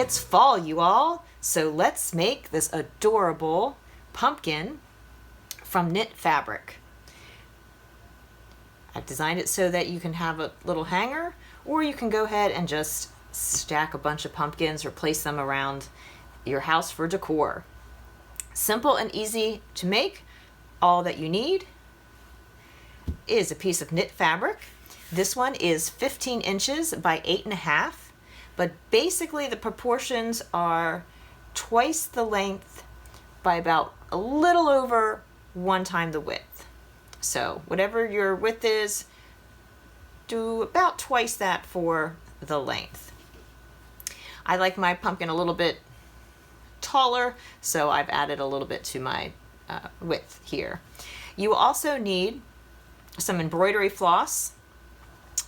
It's fall, you all, so let's make this adorable pumpkin from knit fabric. I've designed it so that you can have a little hanger, or you can go ahead and just stack a bunch of pumpkins or place them around your house for decor. Simple and easy to make. All that you need is a piece of knit fabric. This one is 15 inches by 8.5, but basically the proportions are twice the length by about a little over 1 time the width. So whatever your width is, do about twice that for the length. I like my pumpkin a little bit taller, so I've added a little bit to my width here. You also need some embroidery floss,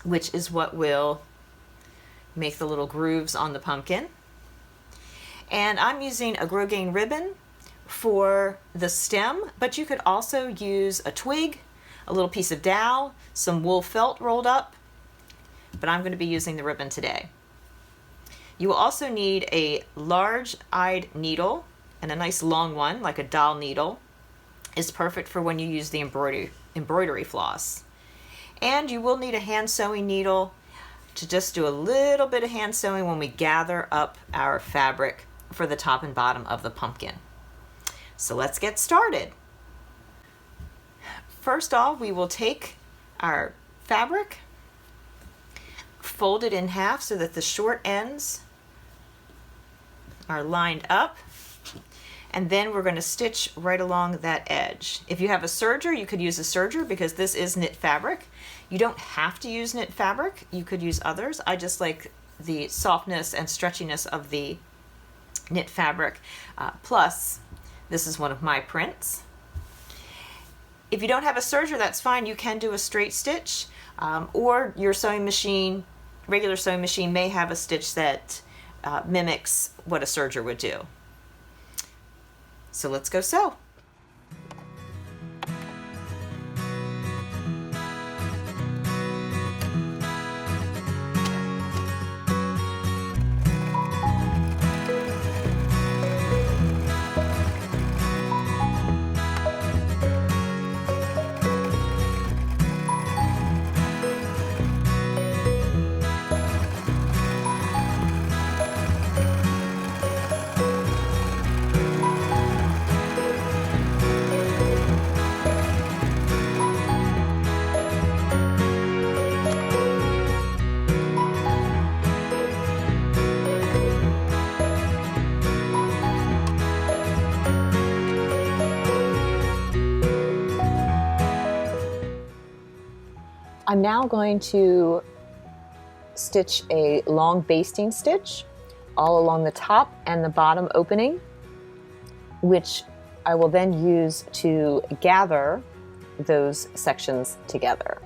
which is what will make the little grooves on the pumpkin. And I'm using a grosgrain ribbon for the stem, but you could also use a twig, a little piece of dowel, some wool felt rolled up, but I'm going to be using the ribbon today. You will also need a large-eyed needle, and a nice long one, like a doll needle, is perfect for when you use the embroidery floss. And you will need a hand sewing needle to just do a little bit of hand sewing when we gather up our fabric for the top and bottom of the pumpkin. So let's get started. First off, we will take our fabric, fold it in half so that the short ends are lined up, and then we're going to stitch right along that edge. If you have a serger, you could use a serger because this is knit fabric. You don't have to use knit fabric. You could use others. I just like the softness and stretchiness of the knit fabric. Plus, this is one of my prints. If you don't have a serger, that's fine. You can do a straight stitch, or your sewing machine, regular sewing machine, may have a stitch that mimics what a serger would do. So let's go sew. I'm now going to stitch a long basting stitch all along the top and the bottom opening, which I will then use to gather those sections together.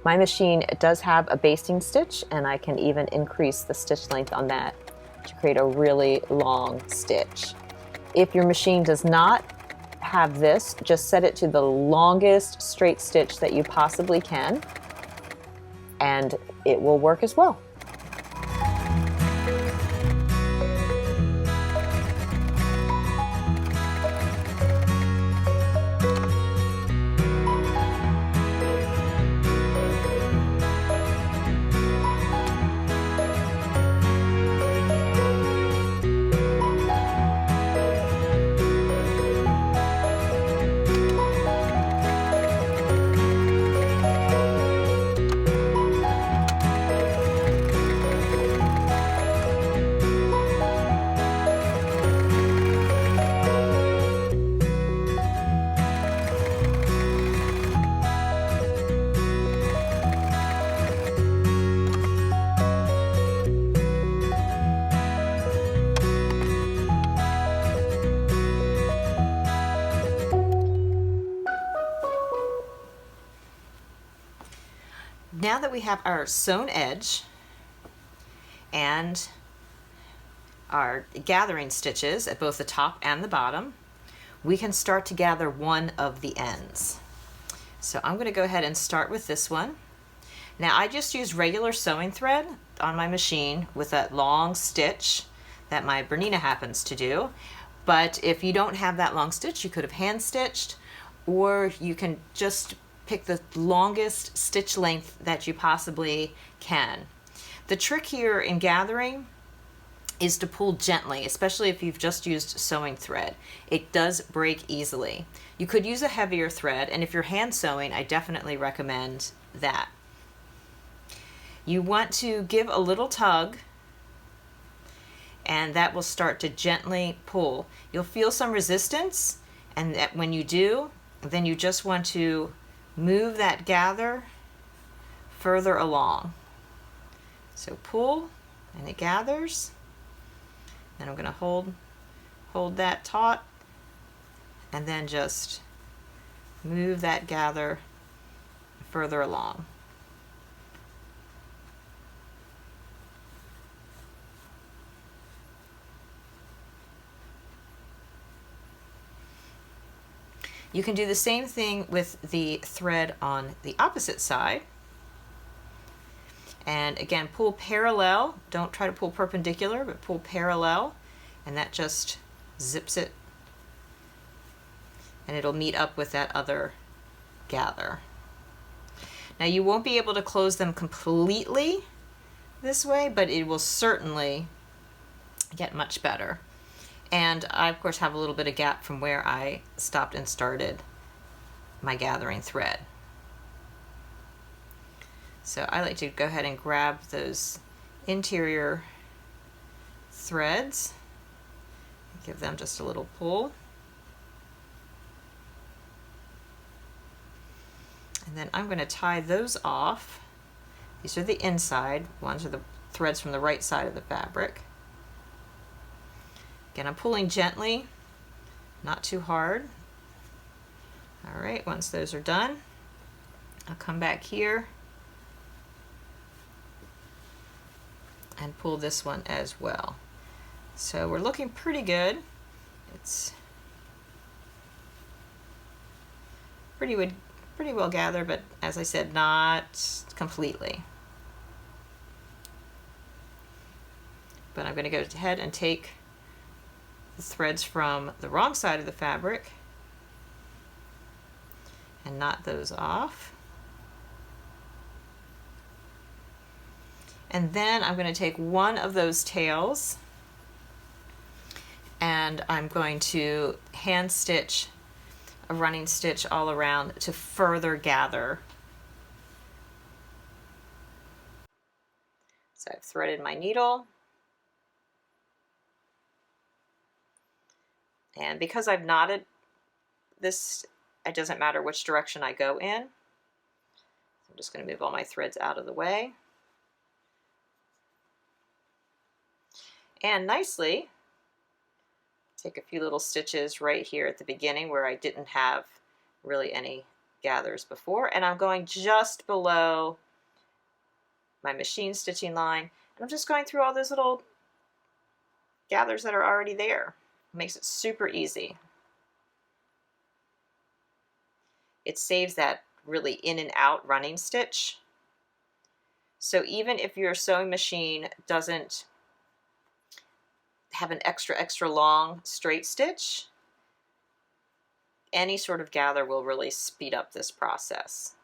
My machine does have a basting stitch, and I can even increase the stitch length on that to create a really long stitch. If your machine does not have this, just set it to the longest straight stitch that you possibly can, and it will work as well. Now that we have our sewn edge and our gathering stitches at both the top and the bottom, we can start to gather one of the ends. So I'm going to go ahead and start with this one. Now I just use regular sewing thread on my machine with that long stitch that my Bernina happens to do. But if you don't have that long stitch, you could have hand stitched, or you can just pick the longest stitch length that you possibly can. The trick here in gathering is to pull gently, especially if you've just used sewing thread. It does break easily. You could use a heavier thread, and if you're hand sewing, I definitely recommend that. You want to give a little tug, and that will start to gently pull. You'll feel some resistance, and that when you do, then you just want to move that gather further along. So pull, and it gathers. And I'm going to hold that taut, and then just move that gather further along. You can do the same thing with the thread on the opposite side. And again, pull parallel. Don't try to pull perpendicular, but pull parallel, and that just zips it, and it'll meet up with that other gather. Now you won't be able to close them completely this way, but it will certainly get much better. And I, of course, have a little bit of gap from where I stopped and started my gathering thread. So I like to go ahead and grab those interior threads, give them just a little pull. And then I'm going to tie those off. These are the inside ones, are the threads from the right side of the fabric. Again, I'm pulling gently, not too hard. All right, once those are done, I'll come back here and pull this one as well. So we're looking pretty good. It's pretty well gathered, but as I said, not completely. But I'm going to go ahead and take the threads from the wrong side of the fabric and knot those off. And then I'm going to take one of those tails, and I'm going to hand stitch a running stitch all around to further gather. So I've threaded my needle, and because I've knotted this, it doesn't matter which direction I go in. I'm just going to move all my threads out of the way. And nicely, take a few little stitches right here at the beginning where I didn't have really any gathers before, and I'm going just below my machine stitching line, and I'm just going through all those little gathers that are already there. It makes it super easy. It saves that really in and out running stitch. So even if your sewing machine doesn't have an extra long straight stitch, any sort of gather will really speed up this process.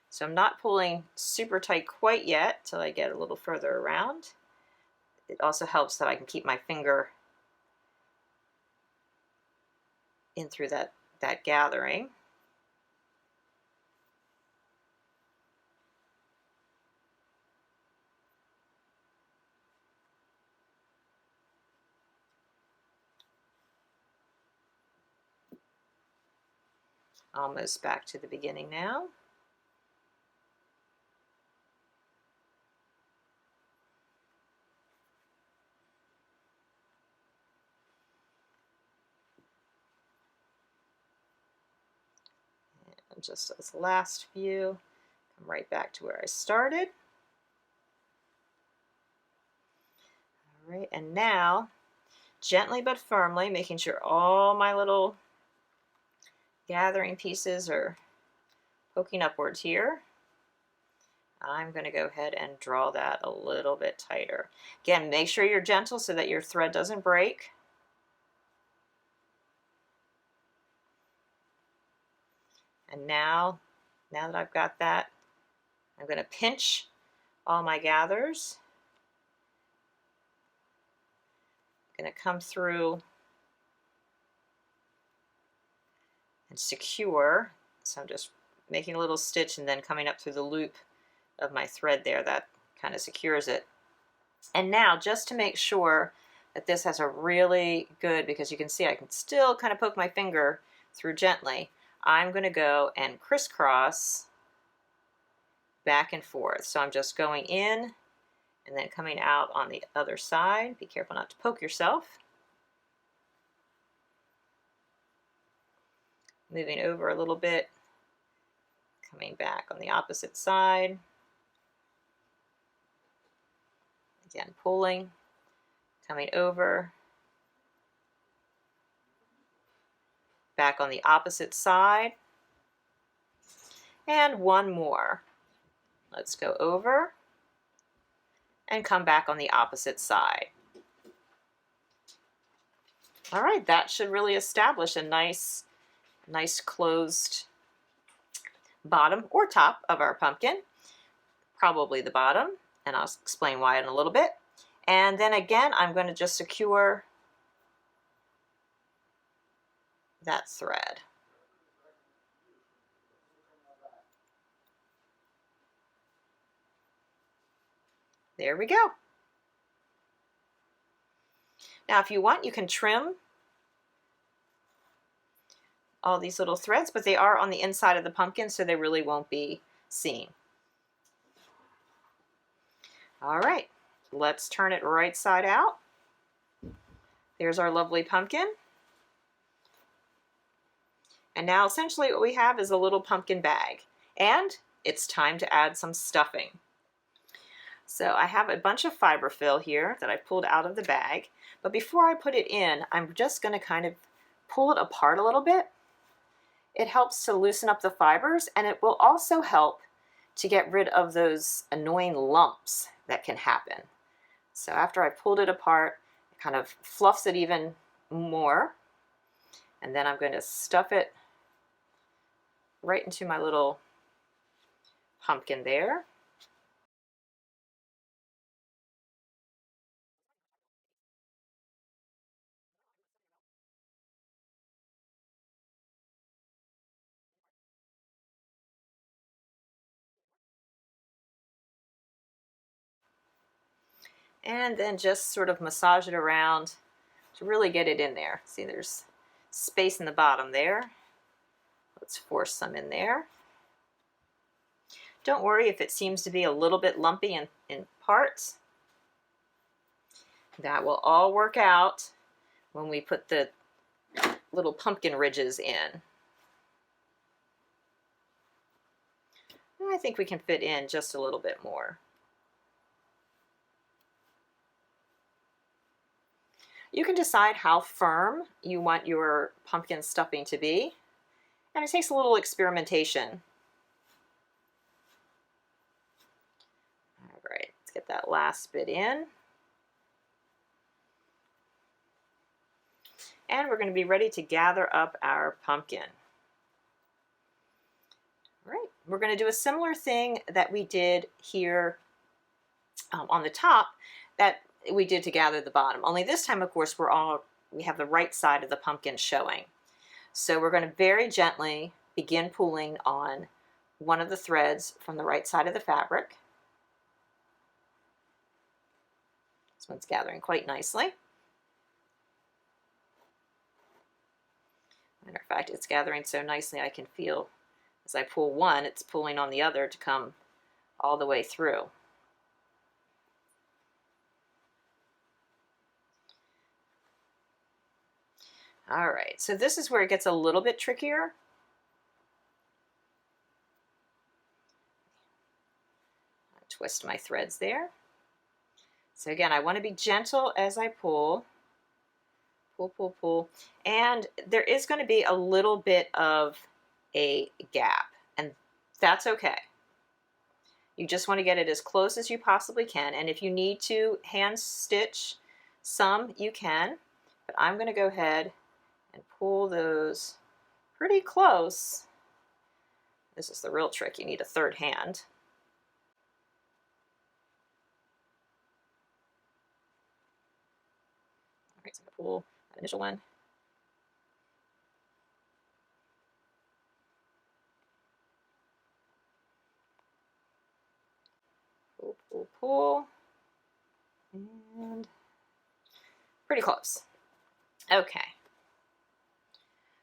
So I'm not pulling super tight quite yet till I get a little further around. It also helps that I can keep my finger in through that gathering. Almost back to the beginning now. And just as the last few, come right back to where I started. All right, and now, gently but firmly, making sure all my little gathering pieces are poking upwards here. I'm going to go ahead and draw that a little bit tighter. Again, make sure you're gentle so that your thread doesn't break. And now that I've got that, I'm going to pinch all my gathers. I'm going to come through and secure. So I'm just making a little stitch and then coming up through the loop of my thread there. That kind of secures it. And now, just to make sure that this has a really good, because you can see I can still kind of poke my finger through gently, I'm going to go and crisscross back and forth. So I'm just going in and then coming out on the other side. Be careful not to poke yourself. Moving over a little bit, coming back on the opposite side. Again, pulling, coming over, back on the opposite side, and one more. Let's go over and come back on the opposite side. All right, that should really establish a nice closed bottom or top of our pumpkin, probably the bottom, and I'll explain why in a little bit. And then again, I'm going to just secure that thread. There we go. Now, if you want, you can trim all these little threads, but they are on the inside of the pumpkin, so they really won't be seen. All right, let's turn it right side out. There's our lovely pumpkin. And now essentially what we have is a little pumpkin bag, and it's time to add some stuffing. So I have a bunch of fiberfill here that I pulled out of the bag, but before I put it in, I'm just going to kind of pull it apart a little bit. It helps to loosen up the fibers, and it will also help to get rid of those annoying lumps that can happen. So after I pulled it apart, it kind of fluffs it even more, and then I'm going to stuff it right into my little pumpkin there. And then just sort of massage it around to really get it in there. See, there's space in the bottom there. Let's force some in there. Don't worry if it seems to be a little bit lumpy in parts. That will all work out when we put the little pumpkin ridges in. And I think we can fit in just a little bit more. You can decide how firm you want your pumpkin stuffing to be, and it takes a little experimentation. All right, let's get that last bit in. And we're going to be ready to gather up our pumpkin. All right, we're going to do a similar thing that we did here on the top that we did to gather the bottom. Only this time, of course, we have the right side of the pumpkin showing. So we're going to very gently begin pulling on one of the threads from the right side of the fabric. This one's gathering quite nicely. Matter of fact, it's gathering so nicely I can feel as I pull one, it's pulling on the other to come all the way through. All right, so this is where it gets a little bit trickier. I twist my threads there. So again, I want to be gentle as I pull. Pull, pull, pull. And there is going to be a little bit of a gap, and that's okay. You just want to get it as close as you possibly can. And if you need to hand stitch some, you can. But I'm going to go ahead and pull those pretty close. This is the real trick. You need a third hand. All right, so I'm going to pull that initial one. Pull, pull, pull. And pretty close. Okay.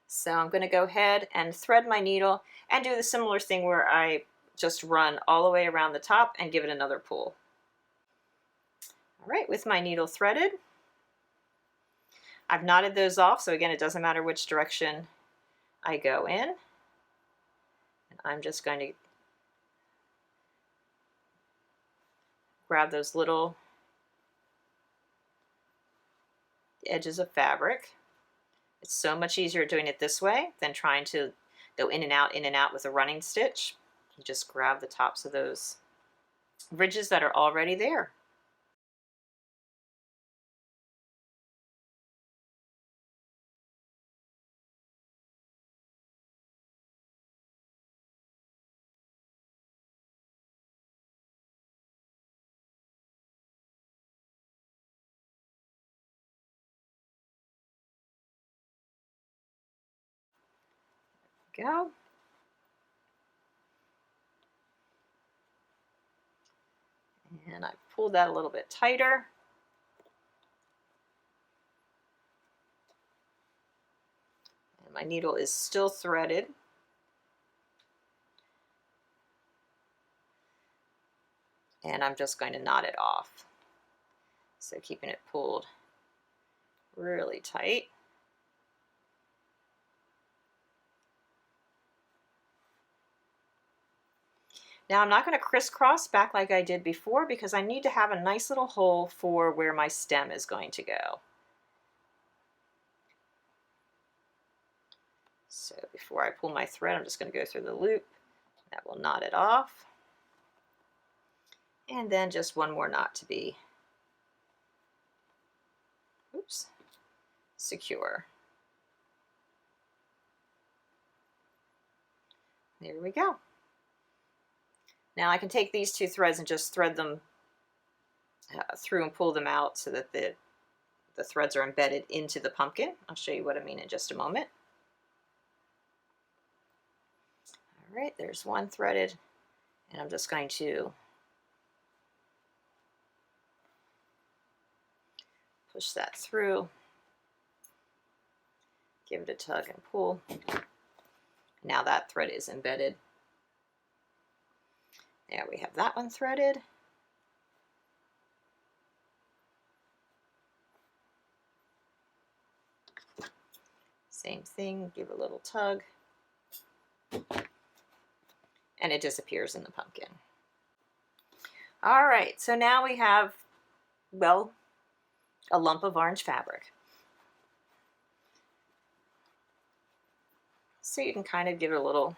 So I'm going to go ahead and thread my needle and do the similar thing where I just run all the way around the top and give it another pull. All right, with my needle threaded, I've knotted those off, so again, it doesn't matter which direction I go in. And I'm just going to grab those little edges of fabric. It's so much easier doing it this way than trying to go in and out with a running stitch. You just grab the tops of those ridges that are already there. Go. And I pulled that a little bit tighter. And my needle is still threaded. And I'm just going to knot it off. So keeping it pulled really tight. Now I'm not going to crisscross back like I did before because I need to have a nice little hole for where my stem is going to go. So before I pull my thread, I'm just going to go through the loop. That will knot it off. And then just one more knot to be, oops, secure. There we go. Now I can take these two threads and just thread them through and pull them out so that the threads are embedded into the pumpkin. I'll show you what I mean in just a moment. All right, there's one threaded, and I'm just going to push that through, give it a tug and pull. Now that thread is embedded. There we have that one threaded. Same thing, give a little tug, and it disappears in the pumpkin. All right, so now we have, well, a lump of orange fabric. So you can kind of give it a little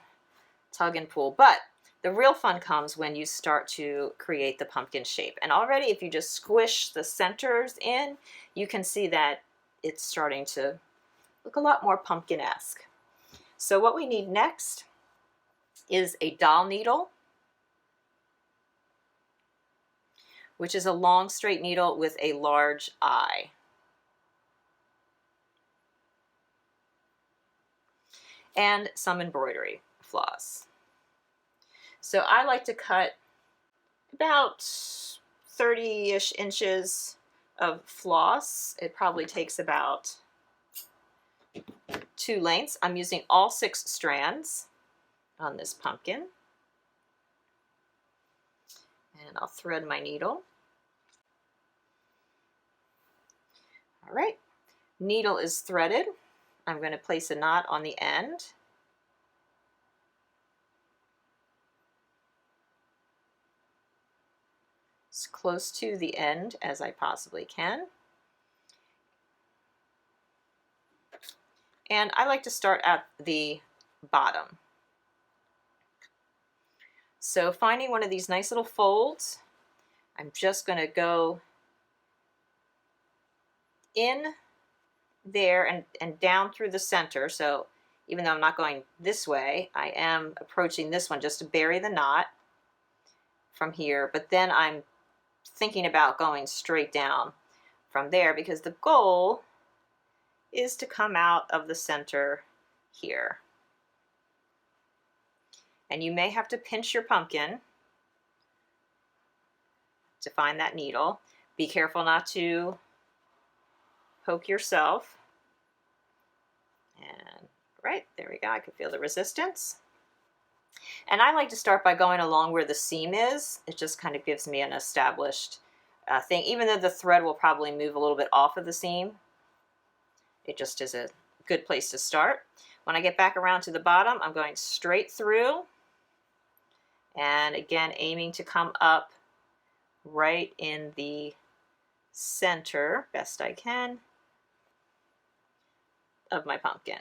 tug and pull, but the real fun comes when you start to create the pumpkin shape. And already if you just squish the centers in, you can see that it's starting to look a lot more pumpkin-esque. So what we need next is a doll needle, which is a long straight needle with a large eye. And some embroidery floss. So I like to cut about 30-ish inches of floss. It probably takes about 2 lengths. I'm using all 6 strands on this pumpkin. And I'll thread my needle. All right, needle is threaded. I'm going to place a knot on the end. As close to the end as I possibly can. And I like to start at the bottom. So finding one of these nice little folds, I'm just going to go in there and down through the center. So even though I'm not going this way, I am approaching this one just to bury the knot from here. But then I'm thinking about going straight down from there because the goal is to come out of the center here. And you may have to pinch your pumpkin to find that needle. Be careful not to poke yourself. And right, there we go. I can feel the resistance. And I like to start by going along where the seam is. It just kind of gives me an established thing. Even though the thread will probably move a little bit off of the seam, it just is a good place to start. When I get back around to the bottom, I'm going straight through. And again, aiming to come up right in the center, best I can, of my pumpkin.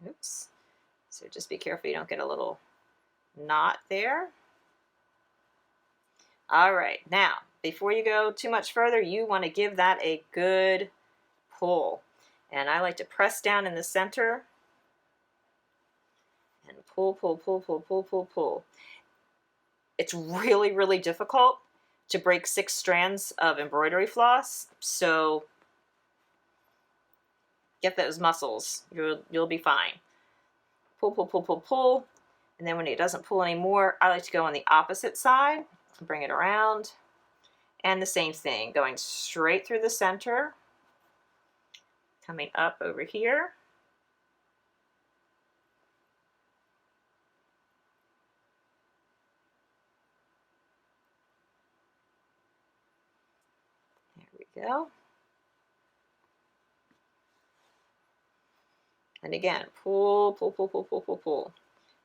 Oops. So just be careful you don't get a little knot there. All right, now, before you go too much further, you want to give that a good pull. And I like to press down in the center and pull, pull, pull, pull, pull, pull, pull. It's really, really difficult to break 6 strands of embroidery floss, so get those muscles. You'll be fine. Pull, pull, pull, pull, pull. And then when it doesn't pull anymore, I like to go on the opposite side and bring it around. And the same thing, going straight through the center, coming up over here. There we go. And again, pull, pull, pull, pull, pull, pull, pull.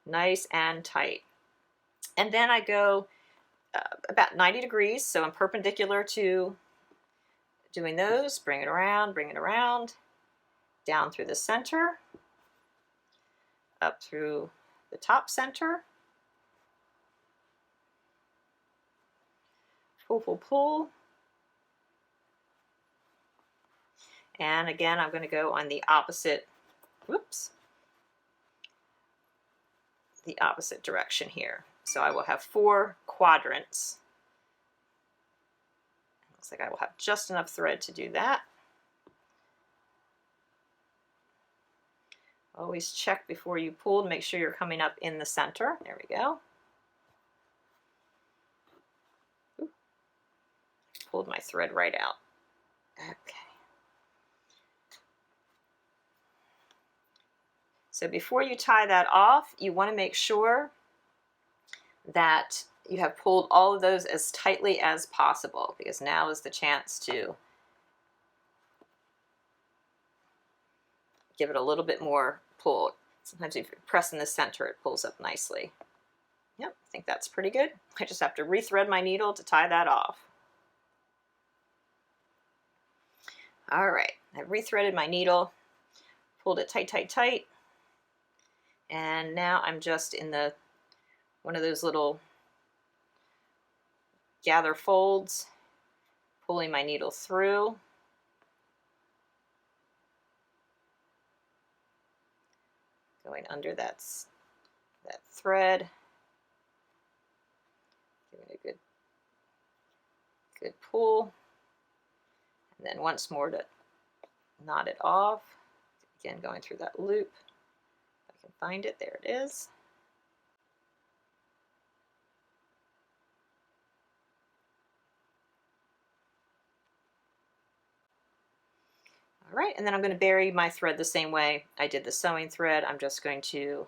Nice and tight. And then I go about 90 degrees, so I'm perpendicular to doing those. Bring it around, down through the center, up through the top center. Pull, pull, pull. And again, I'm going to go on the opposite, the opposite direction here. So I will have 4 quadrants. Looks like I will have just enough thread to do that. Always check before you pull to make sure you're coming up in the center. There we go. Ooh. Pulled my thread right out. Okay. So before you tie that off, you want to make sure that you have pulled all of those as tightly as possible, because now is the chance to give it a little bit more pull. Sometimes if you press in the center, it pulls up nicely. Yep, I think that's pretty good. I just have to rethread my needle to tie that off. All right, I've rethreaded my needle, pulled it tight, tight, tight. And now I'm just in one of those little gather folds, pulling my needle through. Going under that thread. Giving it a good pull. And then once more to knot it off. Again, going through that loop. Find it, there it is. All right, and then I'm going to bury my thread the same way I did the sewing thread. I'm just going to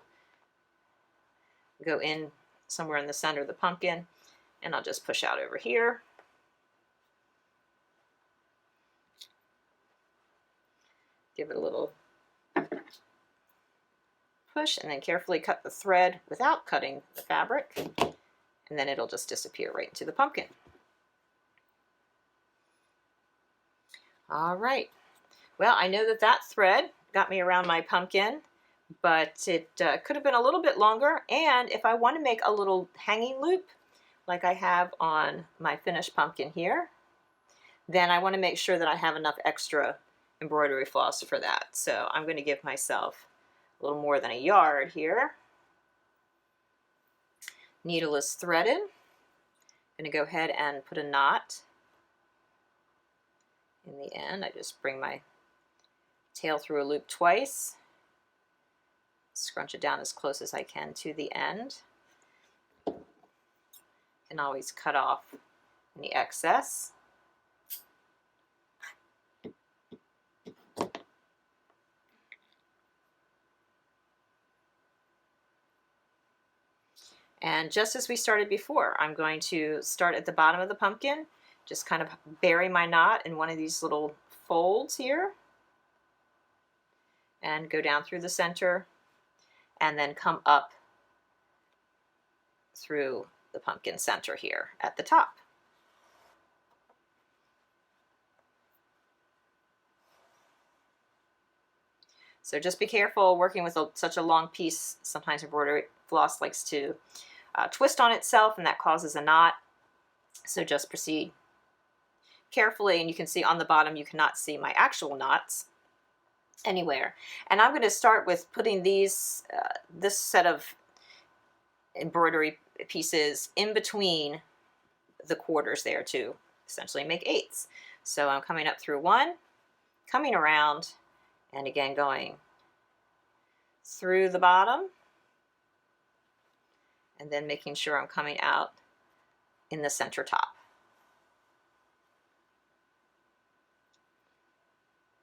go in somewhere in the center of the pumpkin, and I'll just push out over here. Give it a little push, and then carefully cut the thread without cutting the fabric, and then it'll just disappear right into the pumpkin. All right, well, I know that thread got me around my pumpkin, but it could have been a little bit longer. And if I want to make a little hanging loop, like I have on my finished pumpkin here, then I want to make sure that I have enough extra embroidery floss for that. So I'm going to give myself a little more than a yard here. Needle is threaded. I'm going to go ahead and put a knot in the end. I just bring my tail through a loop twice, scrunch it down as close as I can to the end. Can always cut off any excess. And just as we started before, I'm going to start at the bottom of the pumpkin, just kind of bury my knot in one of these little folds here, and go down through the center, and then come up through the pumpkin center here at the top. So just be careful working with such a long piece. Sometimes embroidery floss likes to twist on itself, and that causes a knot. So just proceed carefully, and you can see on the bottom you cannot see my actual knots anywhere. And I'm going to start with putting these this set of embroidery pieces in between the quarters there to essentially make eighths. So I'm coming up through one, coming around, and again going through the bottom, and then making sure I'm coming out in the center top.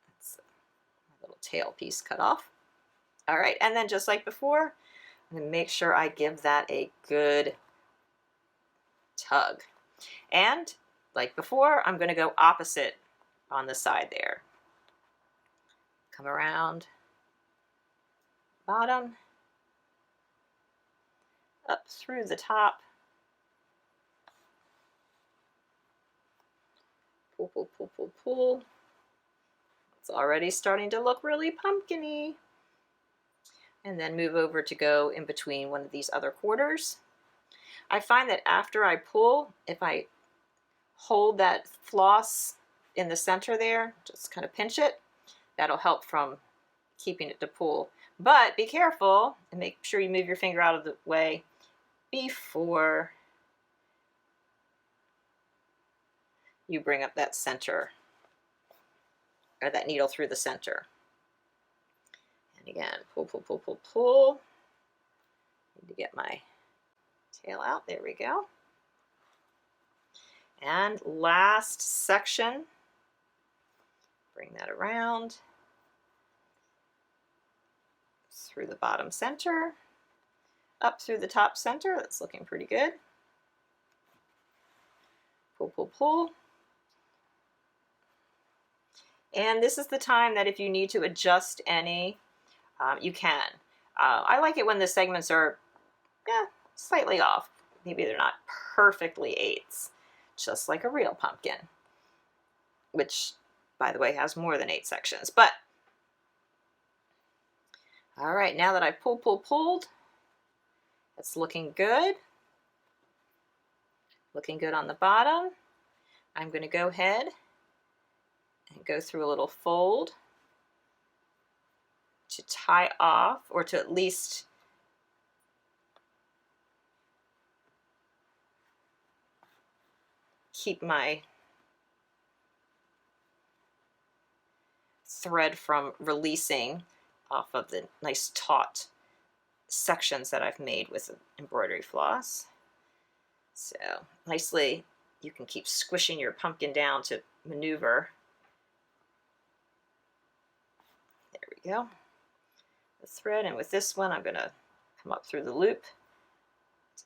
That's my little tail piece cut off. All right, and then just like before, I'm going to make sure I give that a good tug. And like before, I'm going to go opposite on the side there. Come around bottom, up through the top, pull, pull, pull, pull, pull. It's already starting to look really pumpkin-y. And then move over to go in between one of these other quarters. I find that after I pull, if I hold that floss in the center there, just kind of pinch it, that'll help from keeping it to pull. But be careful and make sure you move your finger out of the way before you bring up that center, or that needle through the center. And again, pull, pull, pull, pull, pull. Need to get my tail out. There we go. And last section, bring that around through the bottom center, up through the top center. That's looking pretty good. Pull, pull, pull. And this is the time that if you need to adjust any, you can. I like it when the segments are slightly off. Maybe they're not perfectly eighths, just like a real pumpkin, which, by the way, has more than 8 sections. But all right, now that I've pulled, it's looking good. Looking good on the bottom. I'm going to go ahead and go through a little fold to tie off, or to at least keep my thread from releasing off of the nice taut sections that I've made with embroidery floss. So nicely, you can keep squishing your pumpkin down to maneuver. There we go. The thread, and with this one, I'm going to come up through the loop,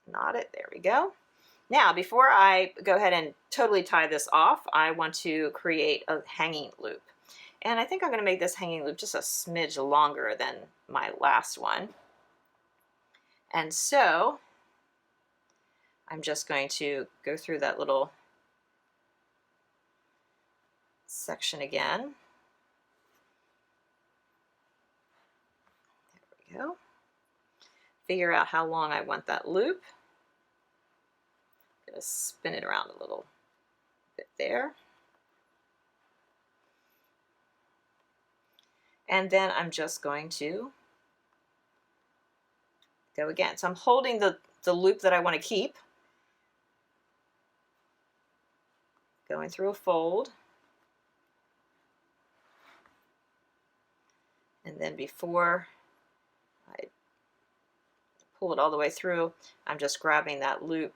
knot it. There we go. Now, before I go ahead and totally tie this off, I want to create a hanging loop. And I think I'm going to make this hanging loop just a smidge longer than my last one. And so I'm just going to go through that little section again. There we go. Figure out how long I want that loop. I'm going to spin it around a little bit there. And then I'm just going to go again. So I'm holding the loop that I want to keep, going through a fold, and then before I pull it all the way through, I'm just grabbing that loop,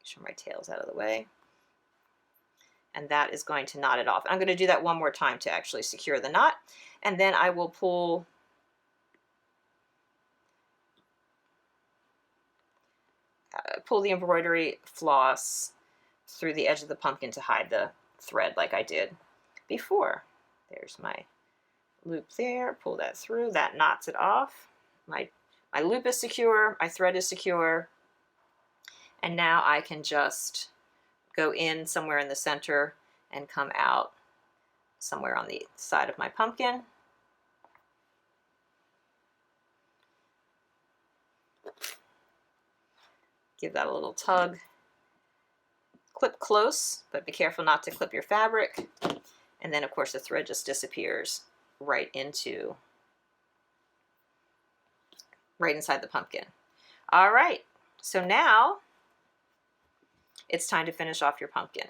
make sure my tail's out of the way, and that is going to knot it off. I'm going to do that one more time to actually secure the knot, and then I will pull the embroidery floss through the edge of the pumpkin to hide the thread like I did before. There's my loop there, pull that through, that knots it off. My loop is secure, my thread is secure, and now I can just go in somewhere in the center and come out somewhere on the side of my pumpkin. Give that a little tug. Clip close, but be careful not to clip your fabric. And then of course the thread just disappears right inside the pumpkin. All right, so now it's time to finish off your pumpkin.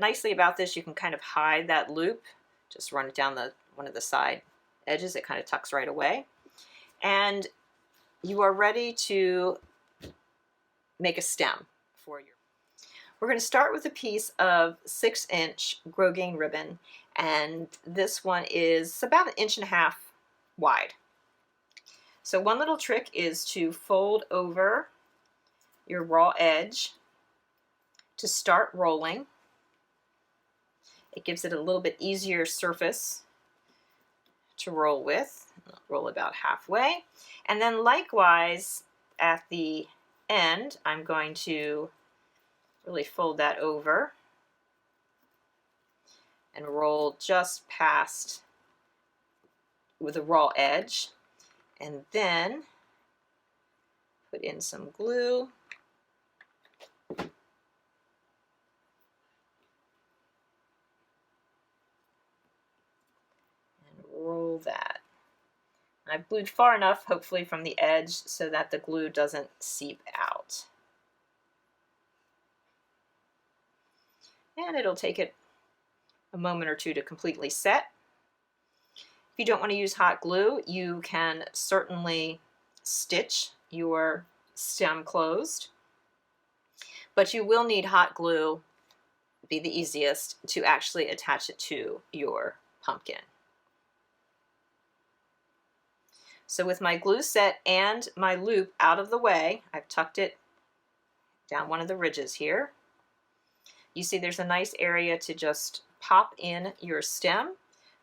Nicely about this, you can kind of hide that loop. Just run it down one of the side edges. It kind of tucks right away. And you are ready to make a stem for your. We're going to start with a piece of 6-inch grosgrain ribbon, and this one is about 1.5 inches wide. So one little trick is to fold over your raw edge to start rolling. It gives it a little bit easier surface to roll with. Roll about halfway, and then likewise at the end, I'm going to really fold that over and roll just past with a raw edge, and then put in some glue and roll that. I've glued far enough, hopefully from the edge, so that the glue doesn't seep out. And it'll take it a moment or two to completely set. If you don't want to use hot glue, you can certainly stitch your stem closed, but you will need hot glue, be the easiest, to actually attach it to your pumpkin. So with my glue set and my loop out of the way, I've tucked it down one of the ridges here. You see there's a nice area to just pop in your stem.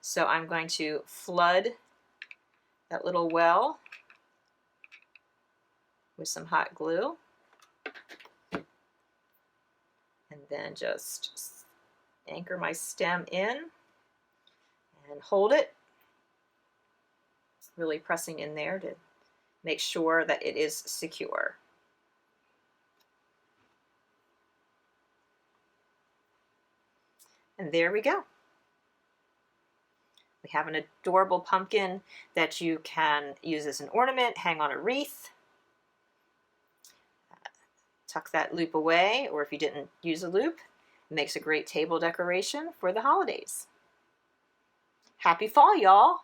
So I'm going to flood that little well with some hot glue. And then just anchor my stem in and hold it. Really pressing in there to make sure that it is secure. And there we go. We have an adorable pumpkin that you can use as an ornament, hang on a wreath, tuck that loop away, or if you didn't use a loop, it makes a great table decoration for the holidays. Happy fall, y'all!